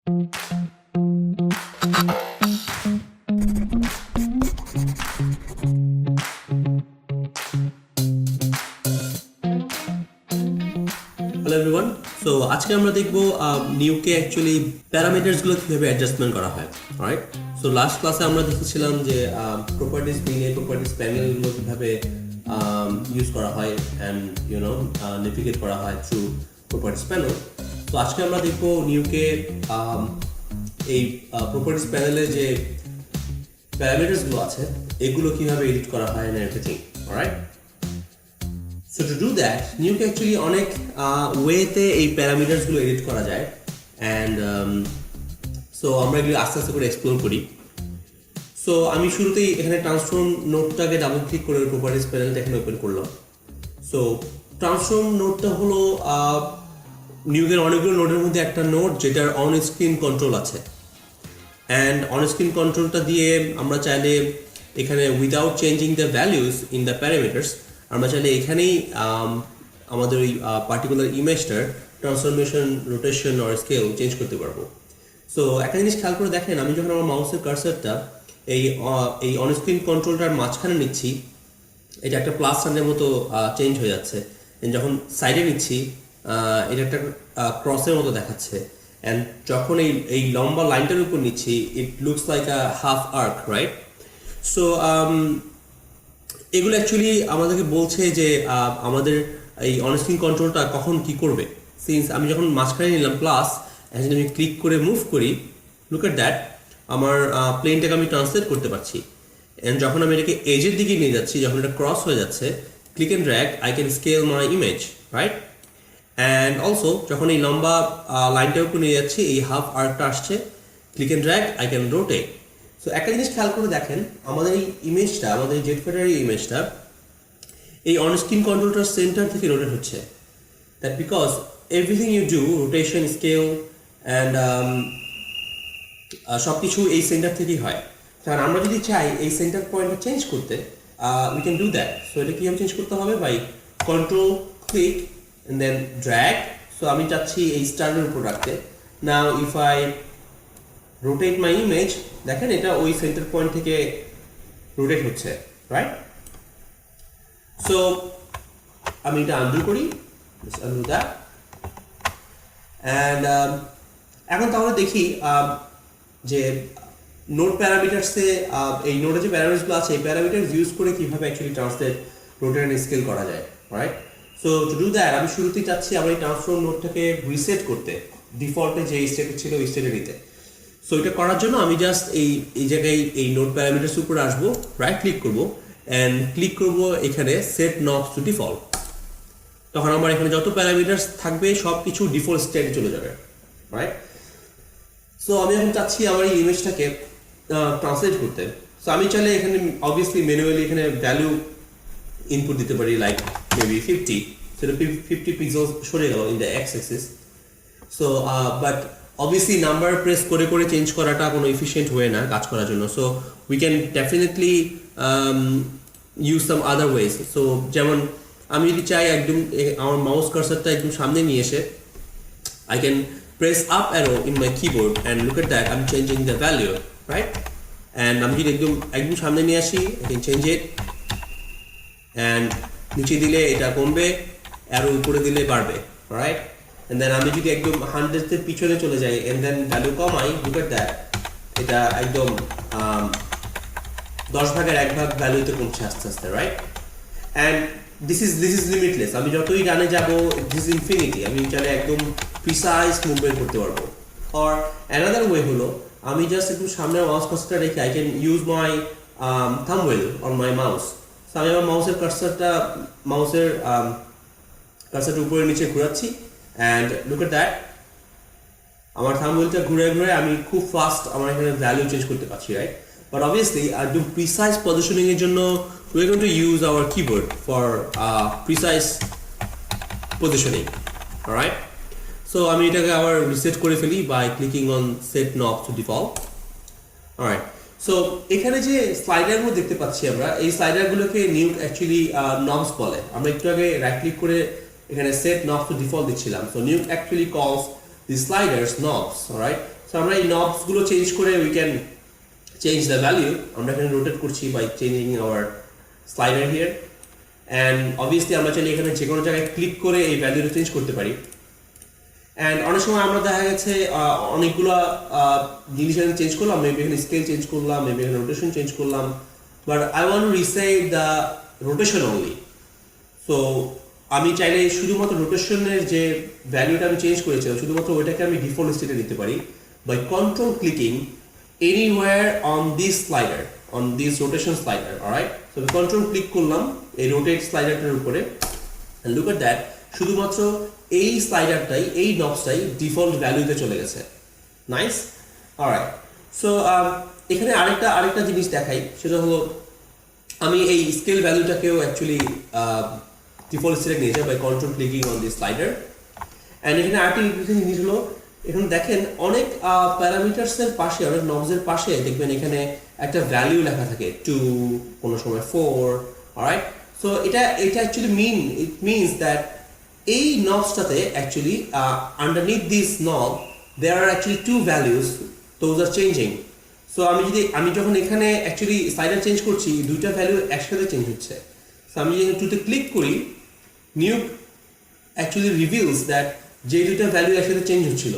Hello everyone, so আজকে আমরা দেখব নিউকে অ্যাকচুয়ালি প্যারামিটারসগুলো কীভাবে অ্যাডজাস্টমেন্ট করা হয়। রাইট, সো লাস্ট ক্লাসে আমরা দেখেছিলাম যে প্রপার্টিস নিয়ে প্রপার্টিস প্যানেলগুলো কীভাবে ইউজ করা হয় অ্যান্ড নেভিগেট করা হয় থ্রু প্রপার্টিস প্যানেল। তো আজকে আমরা দেখব নিউকে এই প্রপার্টিস প্যানেলে যে প্যারামিটারসগুলো আছে এগুলো কীভাবে এডিট করা হয় and everything. Alright, so to do that নিউকে অ্যাকচুয়ালি অনেক ওয়েতে এই প্যারামিটারসগুলো এডিট করা যায় অ্যান্ড সো আমরা এগুলো আস্তে আস্তে করে এক্সপ্লোর করি। সো আমি শুরুতেই এখানে ট্রান্সফর্ম নোটটাকে ডাবল ক্লিক করে প্রপার্টিস প্যানেলটা এখানে ওপেন করলাম। সো ট্রান্সফর্ম নোটটা হলো নিউকের অনেকগুলো নোটের মধ্যে একটা নোট যেটার অন স্ক্রিন কন্ট্রোল আছে, অ্যান্ড অন স্ক্রিন কন্ট্রোলটা দিয়ে আমরা চাইলে এখানে without changing the values in the parameters আমরা চাইলে এখানেই আমাদের ওই পার্টিকুলার ইমেজটার ট্রান্সফরমেশন, রোটেশন আর স্কেল চেঞ্জ করতে পারবো। সো একটা জিনিস খেয়াল করে দেখেন, আমি যখন আমার মাউসের কার্সারটা এই অনস্ক্রিন কন্ট্রোলটার মাঝখানে নিচ্ছি, এটা একটা প্লাস সাইনের মতো চেঞ্জ হয়ে যাচ্ছে। যখন সাইডে নিচ্ছি এটা একটা ক্রসের মতো দেখাচ্ছে, অ্যান্ড যখন এই লম্বা লাইনটার উপর নিচ্ছি it looks like a half arc. Right, so এগুলো অ্যাকচুয়ালি আমাদেরকে বলছে যে আমাদের এই অনস্ক্রিন কন্ট্রোলটা কখন কি করবে। সিন্স আমি যখন মাঝখানে নিলাম প্লাস, যদি আমি ক্লিক করে মুভ করি, লুক এট দ্যাট, আমার প্লেনটাকে আমি ট্রান্সলেট করতে পারছি। অ্যান্ড যখন আমি এটাকে এজের দিকে নিয়ে যাচ্ছি, যখন এটা ক্রস হয়ে যাচ্ছে, click and drag, I can scale my image. Right, and also যখন এই লম্বা লাইনটার উপর নিয়ে যাচ্ছি, এই হাফ আর্কটা আসছে, click and drag, I can rotate. So একটা জিনিস খেয়াল করে দেখেন, আমাদের এই ইমেজটা, আমাদের জেট ফাইটারের ইমেজটা এই অনস্ক্রিন কন্ট্রোলটার সেন্টার থেকে রোটেট হচ্ছে। That because everything you do, rotation, scale and সব কিছু এই সেন্টার থেকেই হয়। কারণ আমরা যদি চাই এই সেন্টার পয়েন্টটা চেঞ্জ করতে, we can do that. So এটা কীভাবে চেঞ্জ করতে হবে? By control click and then drag. So আমি চাচ্ছি এই স্টারের উপর রাখতে। Now if I rotate my image, দেখেন এটা ওই সেন্টার পয়েন্ট থেকে রোটেট হচ্ছে। রাইট, সো আমি এটা আনডু করি, আনডু দ্যাট, অ্যান্ড এখন তাহলে দেখি যে নোট প্যারামিটার্সে এই নোটে যে প্যারামিটার্সগুলো আছে এই প্যারামিটার্স ইউজ করে কীভাবে actually translate, rotate and scale করা যায়। Right, so to do that আমি শুরুতেই চাচ্ছি আমার এই ট্রান্সফর্ম নোটটাকে রিসেট করতে, ডিফল্টে যে স্টেটে ছিল ওই স্টেটে নিতে। সো এটা করার জন্য আমি জাস্ট এই জায়গায় এই নোট প্যারামিটার্স উপরে আসবো, রাইট ক্লিক করবো অ্যান্ড ক্লিক করবো এখানে সেট নবস টু ডিফল্ট। তখন আমার এখানে যত প্যারামিটার্স থাকবে সব কিছু ডিফল্ট স্টেটে চলে যাবে। রাইট, সো আমি এখন চাচ্ছি আমার এই ইমেজটাকে ট্রান্সলেট করতে। সো আমি চাইলে এখানে অবভিয়াসলি ম্যানুয়ালি এখানে ভ্যালু ইনপুট দিতে পারি, লাইক মেবি 50, সেটা 50 পিক্সেলস সরে গেল in the x Axis. So but obviously number press করে করে চেঞ্জ করাটা কোনো এফিশিয়েন্ট ওয়ে না কাজ করার জন্য। So we can definitely use some other wedge. So যেমন আমি যদি চাই একদম আমার মাউস কার্সারটা একদম সামনে নিয়ে এসে, I can press up arrow in my keyboard and look at that, I am changing the value. Right, and আমি যদি একদম সামনে নিয়ে আসি, I can change it, and নিচে দিলে এটা কমবে, অ্যারো উপরে দিলে বাড়বে। রাইট, and then আমি যদি একদম 100 এর পিছনে চলে যাই and then ভ্যালু কমাই, look at that, এটা একদম 10 ভাগের 1 ভাগ ভ্যালুতে কমছে আস্তে আস্তে। Right, and this is limitless, আমি যতই ডানে যাব this is infinity, আমি চাইলে একদম প্রিসাইজ মুভমেন্ট করতে পারবো। or another way হলো আমি জাস্ট একটু সামনে মাউস কার্সারটা রেখে I can use my thumb wheel on my mouse. So আমি আমার মাউসের কার্সারটা উপরে নিচে ঘোরাচ্ছি and look at that, আমার থাম্ব হুইলটা ঘুরে ঘুরে আমি খুব ফাস্ট আমার এখানে ভ্যালু চেঞ্জ করতে পারছি। রাইট, বাট অবভিয়াসলি একদম প্রিসাইজ পজিশনিং এর জন্য we are going to use hour keyboard for precise positioning. Right, so আমি এটাকে আবার রিসেট করে ফেলি বাই ক্লিকিং অন সেট নব টু ডিফল্ট। রাইট, সো এখানে যে স্লাইডারগুলো দেখতে পাচ্ছি আমরা, এই স্লাইডারগুলোকে নিউক অ্যাকচুয়ালি নবস বলে। আমরা একটু আগে রাইট ক্লিক করে এখানে সেট নবস টু ডিফল্ট দিচ্ছিলাম। So Nuke actually calls the sliders knobs. All right, so so আমরা এই নবস গুলো চেঞ্জ করে we can change the value. আমরা এখানে রোটেট করছি by changing our slider here, and obviously আমরা চাইলে এখানে যে কোনো জায়গায় ক্লিক করে এই ভ্যালুটা চেঞ্জ করতে পারি। অ্যান্ড অনেক সময় আমরা দেখা গেছে অনেকগুলো জিনিস এখানে চেঞ্জ করলাম, মেবি এখানে স্কেল চেঞ্জ করলাম, মেবি এখানে রোটেশন চেঞ্জ করলাম, but I want to reset the rotation only. So আমি চাইলে শুধুমাত্র রোটেশনের যে ভ্যালুটা আমি চেঞ্জ করেছিলাম শুধুমাত্র ওইটাকে আমি ডিফল্ট স্টেটে দিতে পারি by control clicking anywhere on this slider, on this rotation slider, alright? So আমি কন্ট্রোল ক্লিক করলাম এই রোটেট স্লাইডারটার উপরে, and look at that, শুধুমাত্র এই স্লাইডারটাই, এই নবসটাই ডিফল্ট ভ্যালুতে চলে গেছে। Nice, alright. সো এখানে আরেকটা জিনিস দেখাই, সেটা হলো আমি এই স্কেল ভ্যালুটাকেও অ্যাকচুয়ালি ডিফল্ট স্টেটে নিয়ে যাই by control clicking on this slider. And এখানে আরেকটা জিনিস হলো, এখানে দেখেন অনেক প্যারামিটারসের পাশে, অনেক নবসের পাশে দেখবেন এখানে একটা ভ্যালু লেখা থাকে 2, কোনো সময় 4, অলরাইট? সো এটা অ্যাকচুয়ালি ইট মিনস দ্যাট এই নবসটাতে actually underneath this knob there are actually 2 values, those are changing. So আমি যখন এখানে অ্যাকচুয়ালি স্লাইডার চেঞ্জ করছি, দুইটা ভ্যালু একসাথে চেঞ্জ হচ্ছে। সো আমি যদি 2তে ক্লিক করি, Nuke অ্যাকচুয়ালি রিভিলস দ্যাট যে দুইটা ভ্যালু একসাথে চেঞ্জ হচ্ছিল,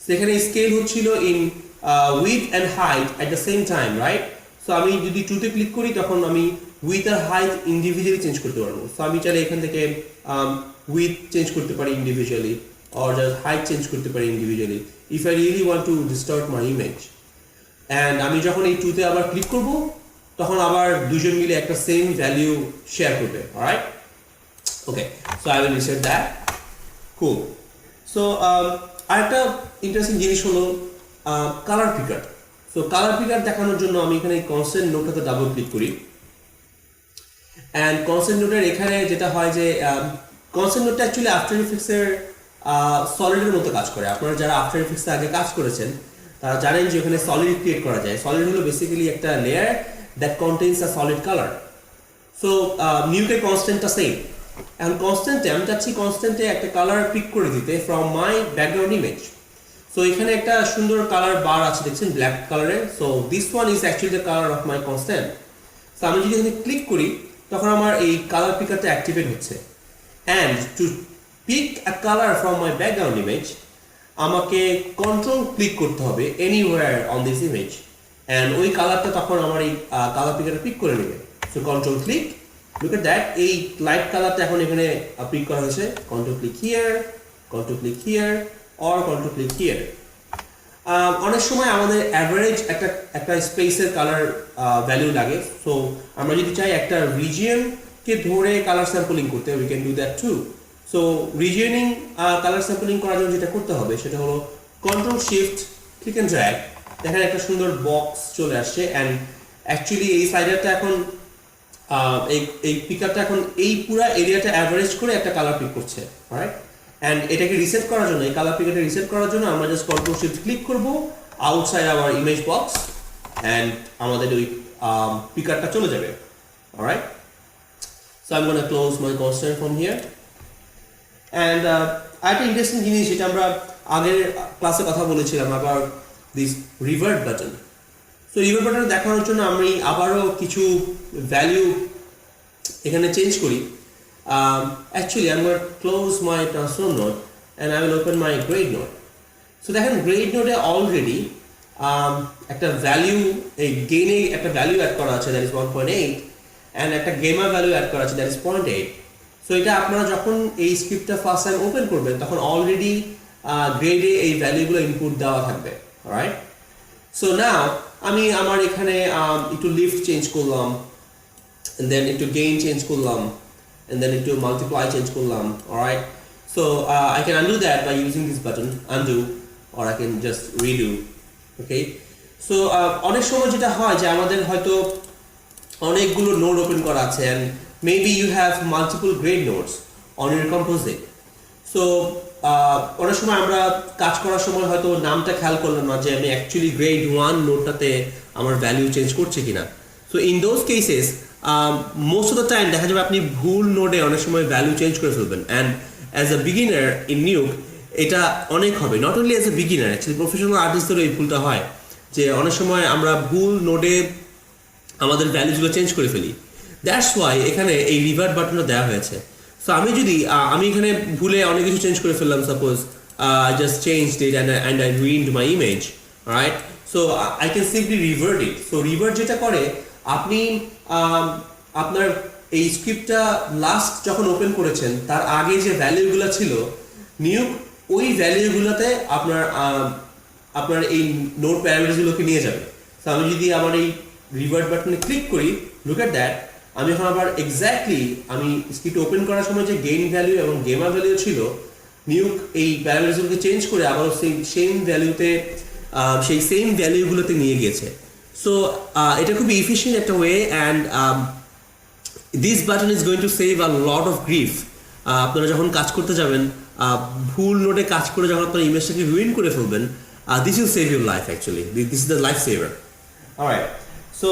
সেখানে স্কেল হচ্ছিল in width and height at the same time, right? So আমি যদি 2তে ক্লিক করি তখন আমি উইথ আর হাইট ইন্ডিভিজুয়ালি চেঞ্জ করতে পারবো। সো আমি চাইলে এখান থেকে উইথ চেঞ্জ করতে পারি individually, or just height change করতে পারি individually if I really want to distort my image. And আমি যখন এই 2তে আবার ক্লিক করব তখন আবার দুজন মিলে একটা সেম ভ্যালু শেয়ার করবে, alright? Okay, so I will reset that. Cool. So আরেকটা ইন্টারেস্টিং জিনিস হলো কালার পিকার। সো কালার পিকার দেখানোর জন্য আমি এখানে কনস্ট্যান্ট নোটটাতে ডাবল ক্লিক করি, অ্যান্ড কনস্ট্যান্ট নোটের এখানে যেটা হয় যে কনস্ট্যান্ট নোটটা অ্যাকচুয়ালি আফটার ইফেক্টসের সলিডের মতো কাজ করে। আপনারা যারা আফটার ইফেক্টসে আগে কাজ করেছেন তারা জানেন যে ওখানে সলিড ক্রিয়েট করা যায়। সলিড হলো বেসিক্যালি একটা layer that contains a solid colour. So নিউকের কনস্ট্যান্টটা সেম। এখন কনস্ট্যান্টে আমি চাচ্ছি কনস্ট্যান্টে একটা কালার পিক করে দিতে from my background image. So এখানে একটা সুন্দর কালার বার আছে দেখছেন, ব্ল্যাক কালারের। So this one is actually the colour of my constant. So আমি যদি এখানে ক্লিক করি তখন আমার এই কালার পিকারটা অ্যাক্টিভেট হচ্ছে। And to pick a colour from my background image আমাকে কন্ট্রোল ক্লিক করতে হবে anywhere on this image, and ওই কালারটা তখন আমার এই কালার পিকারটা পিক করে নেবে। So control click, look at that, এই লাইট কালারটা এখন এখানে পিক করা হয়েছে। Control click here, control click here, or control click here. অনেক সময় আমাদের অ্যাভারেজ একটা স্পেসের কালার ভ্যালু লাগে। সো আমরা যদি চাই একটা রিজিয়নকে ধরে কালার স্যাম্পলিং করতে, we can do that too. So রিজিয়নিং কালার স্যাম্পলিং করার জন্য যেটা করতে হবে সেটা হলো control shift click and drag. দেখেন একটা সুন্দর বক্স চলে আসছে, অ্যান্ড অ্যাকচুয়ালি এই স্লাইডারটা এখন এই পিকআপটা এখন এই পুরো এরিয়াটা অ্যাভারেজ করে একটা কালার পিক করছে, রাইট? অ্যান্ড এটাকে রিসেট করার জন্য, এই কালার পিকআপটা রিসেট করার জন্য আমরা জাস্ট কন্ট্রোল শিফট ক্লিক করব outside our image box, and আমাদের ওই পিকআপটা চলে যাবে, alright? So I am gonna close my constant from here. And আরেকটা ইন্টারেস্টিং জিনিস যেটা আমরা আগের ক্লাসে কথা বলেছিলাম আবার দিস রিভার্ট বাটন। তো রিভার্ট বাটন দেখানোর জন্য আমি আবারও কিছু ভ্যালু এখানে চেঞ্জ করি। Actually I am gonna close my transform node and I will open my grade node. So দেখেন গ্রেড নোডে অলরেডি একটা ভ্যালু, এই গেইনে একটা ভ্যালু অ্যাড করা আছে দ্যাট ইজ 1.8, অ্যান্ড একটা গেমার ভ্যালু অ্যাড করা আছে দ্যাট ইজ 0.8। সো এটা আপনারা যখন এই স্ক্রিপ্টটা ফার্স্ট টাইম ওপেন করবেন তখন অলরেডি গ্রেডে এই ভ্যালুগুলো ইনপুট দেওয়া থাকবে, রাইট? সো নাও আমি আমার এখানে একটু লিফট চেঞ্জ করলাম, দেন একটু গেইন চেঞ্জ করলাম, and then একটু মাল্টিপ্লাই চেঞ্জ করলাম, alright? So I can undo that by using this button, undo, or I can just redo, okay? So অনেক সময় যেটা হয় যে আমাদের হয়তো অনেকগুলো নোড ওপেন করা আছে, and maybe you have multiple grade nodes on your composite. So অনেক সময় আমরা কাজ করার সময় হয়তো নামটা খেয়াল করলাম না যে আমি অ্যাকচুয়ালি গ্রেড 1 নোডটাতে আমার ভ্যালু চেঞ্জ করছে কিনা। So in those cases most of the time দেখা যাবে আপনি ভুল নোডে অনেক সময় ভ্যালু চেঞ্জ করে ফেলবেন, and as a beginner in Nuke এটা অনেক হবে, not only as a beginner, actually professional আর্টিস্টদেরও এই ভুলটা হয় যে অনেক সময় আমরা ভুল নোডে আমাদের ভ্যালুজগুলো চেঞ্জ করে ফেলি। দ্যাটস ওয়াই এখানে এই রিভার্ট বাটনটা দেওয়া হয়েছে। সো আমি যদি আমি এখানে ভুলে অনেক কিছু চেঞ্জ করে ফেললাম, suppose just change it and I ruined my image, right? So I can simply revert it. So revert যেটা করে, আপনি আপনার এই স্ক্রিপ্টটা লাস্ট যখন ওপেন করেছেন তার আগে যে ভ্যালুগুলো ছিল, নিউক ওই ভ্যালুগুলোতে আপনার আপনার এই নোট প্যারামিটারগুলোকে নিয়ে যাবে। তো আমি যদি আমার এই রিভার্ট বাটনে ক্লিক করি, লুক এট দ্যাট, আমি এখন আবার এক্স্যাক্টলি আমি স্ক্রিপ্ট ওপেন করার সময় যে গেইন ভ্যালু এবং গেমার ভ্যালু ছিল, নিউক এই প্যারামিটারগুলোকে চেঞ্জ করে আবারও সেম ভ্যালুতে সেই সেম ভ্যালুগুলোতে নিয়ে গিয়েছে। সো এটা খুবই ইফিশিয়েন্ট একটা way, and this button is going to save a lot of grief. আপনারা যখন কাজ করতে যাবেন, ভুল নোটে কাজ করে যখন আপনার ইমেজটাকে রুইন করে ফেলবেন, this will save your life actually. This is the life saver. Alright, so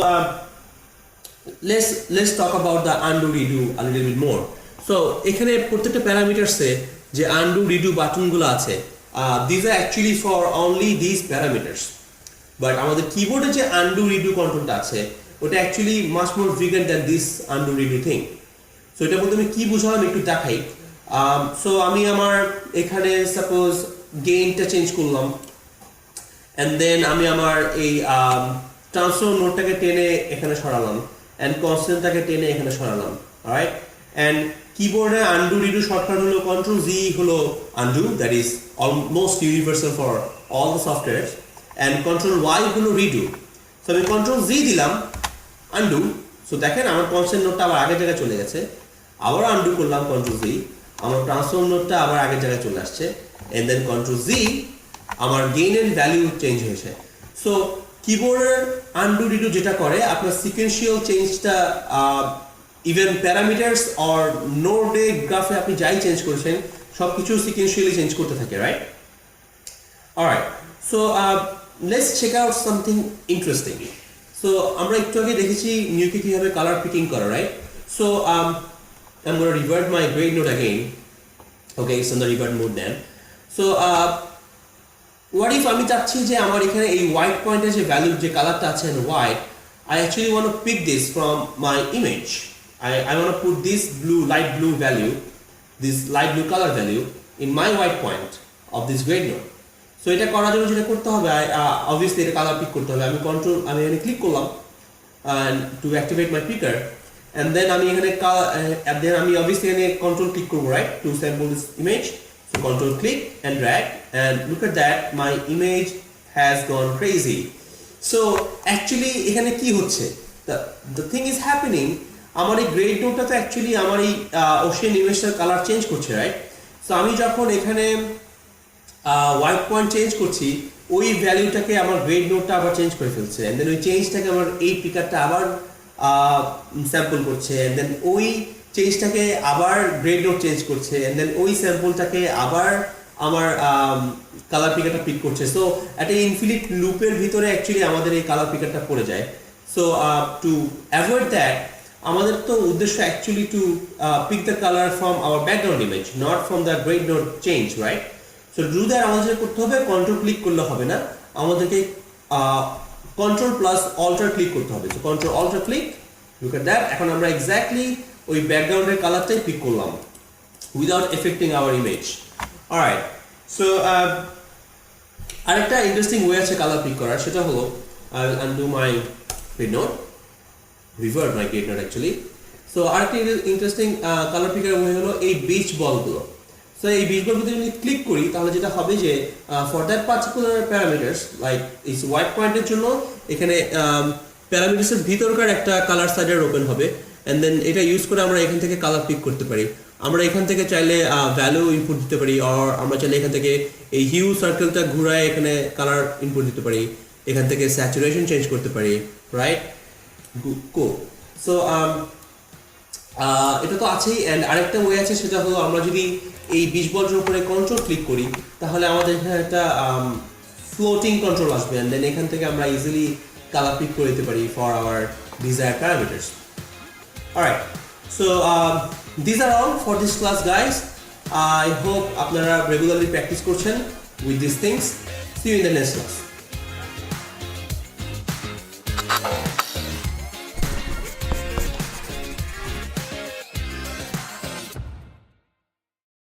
let's talk about the undo redo a little bit more. So এখানে প্রত্যেকটা প্যারামিটারসে যে undo redo বাটনগুলো আছে, these are actually for only these parameters. But আমাদের কিবোর্ডে যে undo redo কন্ট্রোলটা আছে, ওটা actually much more ভিগার than this undo redo thing. So এটা বলতে আমি কি বুঝালাম একটু দেখাই। সো আমি আমার এখানে সাপোজ গেইনটা চেঞ্জ করলাম, অ্যান্ড দেন আমি আমার এই ট্রান্সফার নোটটাকে টেনে এখানে সরালাম, অ্যান্ড কনস্ট্যান্টটাকে টেনে এখানে সরালাম, রাইট? অ্যান্ড কিবোর্ডে আন্ডু রিডু শর্টকাট হলো কন্ট্রোল জি হলো undo, that is almost universal for all the software, and control Y হলো রিডু। সো আমি কন্ট্রোল জি দিলাম, আন্ডু। সো দেখেন আমার কনস্ট্যান্ট নোটটা আবার আগের জায়গায় চলে গেছে। আবার আন্ডু করলাম কন্ট্রোল জি, আমার ট্রান্সফর্ম নোটটা আবার আগের জায়গায় চলে আসছে, অ্যান্ড দেন কন্ট্রোল জি, আমার গেইন এন্ড ভ্যালু চেঞ্জ হয়েছে। সো কিবোর্ডের আন্ডু রিডু যেটা করে, আপনার সিকোয়েন্সিয়াল চেঞ্জটা ইভেন প্যারামিটারস অর নোডে গ্রাফে আপনি যাই চেঞ্জ করছেন সব কিছু সিকোয়েন্সিয়ালি চেঞ্জ করতে থাকে, right? Alright, so let's check out something interesting. So আমরা একটু আগে দেখেছি নিউকে কিভাবে কালার পিকিং করে, right? So I'm going to revert my grade node again. Okay, it's on the revert mode then. So what if আমি চাচ্ছি যে আমার এখানে এই হোয়াইট পয়েন্টের যে ভ্যালু যে কালারটা আছে white, I actually want to pick this from my image. I want to put this light blue value, this light blue color value in my white point of this grade node. So এটা করার জন্য যেটা করতে হবে, obviously এটা colour pick করতে হবে। আমি এখানে ক্লিক করলাম to activate my picker, and then আমি এখানে আমি obviously এখানে control click করব, right, to sample this image. So control click and drag, and look at that, my image has gone crazy. So actually এখানে কি হচ্ছে, the thing is happening, আমার এই গ্রেড নোটটা তো অ্যাকচুয়ালি আমার এই ওশিয়ান ইমেজটার কালার চেঞ্জ করছে, রাইট? সো আমি যখন এখানে হোয়াইট পয়েন্ট চেঞ্জ করছি, ওই ভ্যালুটাকে আমার গ্রেড নোটটা আবার চেঞ্জ করে ফেলছে, এন্ড দেন ওই চেঞ্জটাকে আমার এই পিকারটা আবার স্যাম্পল করছে, এন্ড দেন ওই চেঞ্জটাকে আবার গ্রেড নোট চেঞ্জ করছে, এন্ড দেন ওই স্যাম্পলটাকে আবার আমার কালার পিকারটা পিক করছে। সো একটা ইনফিনিট লুপের ভিতরে অ্যাকচুয়ালি আমাদের এই কালার পিকারটা পড়ে যায়। সো টু অ্যাভয়েড দ্যাট, আমাদের তো উদ্দেশ্য actually to pick the colour from our background image, not from the grade node change, right? So do that আমাদের করতে হবে, কন্ট্রোল ক্লিক করলে হবে না, আমাদেরকে কন্ট্রোল প্লাস অল্টার ক্লিক করতে হবে। So control alter click, look at that, এখন আমরা এক্স্যাক্টলি ওই ব্যাকগ্রাউন্ডের কালারটাই পিক করলাম without affecting our image. Alright, so আরেকটা ইন্টারেস্টিং ওয়ে আছে কালার পিক করার, সেটা হলো I will undo my grade node, revert my grade node actually. So আরেকটা ইন্টারেস্টিং কালার পিকার ওয়ে হলো এই বিচ বলগুলো। সো এই বিচ বল যদি আমি ক্লিক করি, তাহলে যেটা হবে যে for that particular parameters, like এই হোয়াইট পয়েন্টের জন্য এখানে প্যারামিটারসের ভিতরকার একটা কালার সাইডার ওপেন হবে, অ্যান্ড দেন এটা ইউজ করে আমরা এখান থেকে কালার পিক করতে পারি। আমরা এখান থেকে চাইলে ভ্যালু ইনপুট দিতে পারি, আর আমরা চাইলে এখান থেকে এই হিউ সার্কেলটা ঘুরায় এখানে কালার ইনপুট দিতে পারি, এখান থেকে স্যাচুরেশন চেঞ্জ করতে পারি, রাইট? কো। সো এটা তো আছেই, অ্যান্ড আরেকটা ওয়ে আছে, সেটা হলো আমরা যদি এই বিচ বলের উপরে কন্ট্রোল ক্লিক করি, তাহলে আমাদের এখানে একটা ফ্লোটিং কন্ট্রোল আসবে, অ্যান্ড দেন এখান থেকে আমরা ইজিলি কালার পিক করে দিতে পারি for our desired parameters. Alright, so these are all for this class, guys. I hope আপনারা রেগুলারলি প্র্যাকটিস করছেন with this things. See you in the next class.